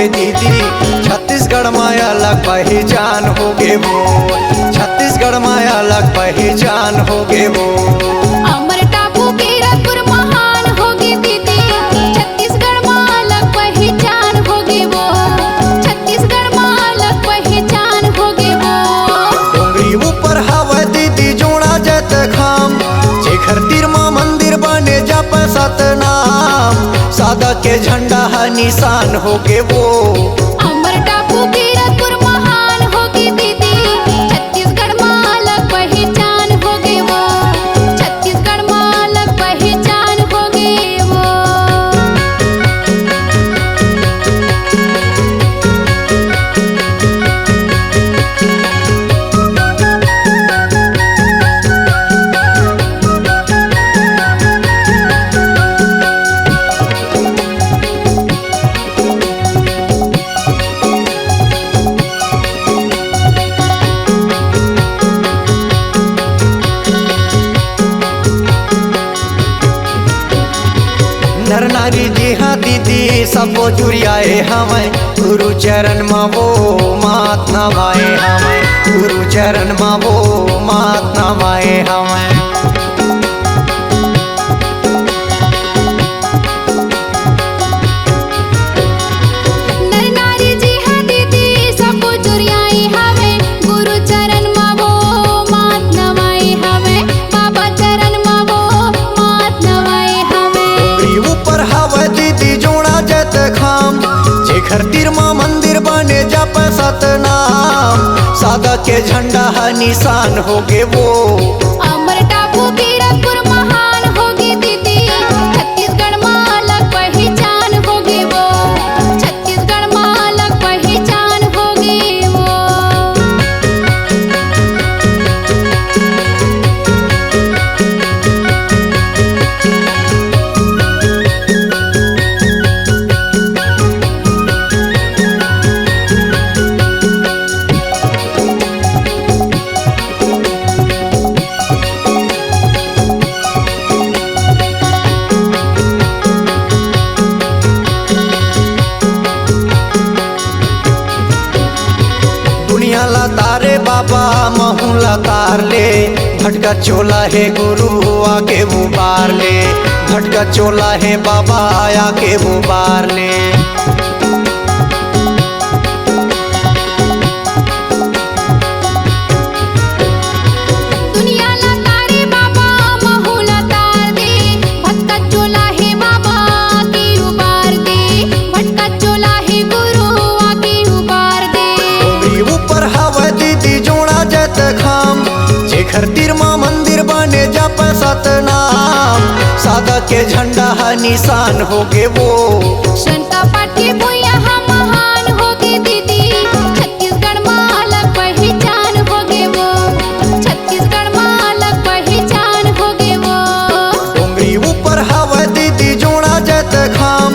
होगे दीदी, छत्तीसगढ़ में अलग पहचान होगे वो, छत्तीसगढ़ में अलग पहचान होगे वो। अमर टापू कीरतपुर महान होगी दीदी, छत्तीसगढ़ में अलग पहचान होगी वो, छत्तीसगढ़ में अलग पहचान होगी वो। डोंगरी ऊपर हवा दीदी जोड़ा जत खाम, जेखर तीर माँ मंदिर बने जप सतनाम, सादा के झंडा है निशान होगे वो। अमर टापू कीरतपुर महान होगी दीदी, छत्तीसगढ़ में अलग पहचान होगी वो, छत्तीसगढ़ में अलग पहचान होगी वो। नर नारी जी हाँ दीदी सबो जुड़ियाए हमें, गुरु चरण में वो मात नवाए हमें, गुरु चरण में वो मात नवाए हमें। नर नारी जी हाँ दीदी सबो जुड़ियाई हमें, गुरु चरण में वो मात नवाई हमें, बाबा चरण में वो मात नवाई हमें। डोंगरी ऊपर हवा दीदी जोड़ा जत खाम, जेखर तीर माँ मंदिर बने जप सतनाम, सादा के झंडा है निशान होगे वो। अमर टापू कीरतपुर महान होगी दीदी, छत्तीसगढ़ में अलग पहचान होगी वो, छत्तीसगढ़ में अलग पहचान होगी वो। दुनिया ला तारे बाबा महू ला तार ले, भटका चोला है गुरु आके वो बार ले, भटका चोला है बाबा आया के वो बार ले। दुनिया ला तारे बाबा महू ला तार दे, भटका चोला है बाबा की उबार दे, भटका चोला है गुरु आके उबार दे। डोंगरी ऊपर हवा दीदी जोड़ा जत खाम, जेखर तीर माँ मंदिर बने जप सतनाम, सादा के झंडा है निशान होगे वो। शंका पाठ की भूया हम महान होगी दीदी, छत्तीसगढ़ में अलग पहचान होगी वो, छत्तीसगढ़ में अलग पहचान होगी वो। डोंगरी ऊपर हवा दीदी जोड़ा जत खाम,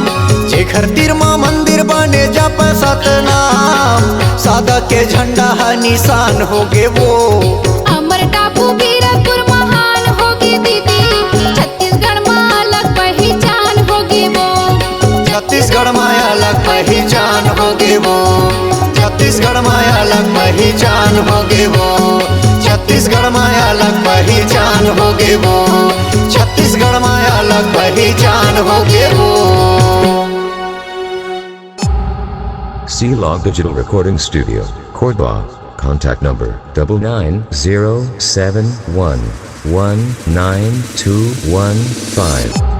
जेखर तीर माँ मंदिर बने जप सतनाम, सादा के झंडा है निशान होगे वो। अमर टापू कीरतपुर महान होगी दीदी, छत्तीसगढ़ में अलग पहचान होगी वो, छत्तीसगढ़ में अलग पहचान होगे वो, छत्तीसगढ़ में अलग पहचान होगे वो, छत्तीसगढ़ में अलग पहचान होगे वो, छत्तीसगढ़ में अलग पहचान होगे वो। C-Log Digital Recording Studio, Cordoba. Contact number 99071192115.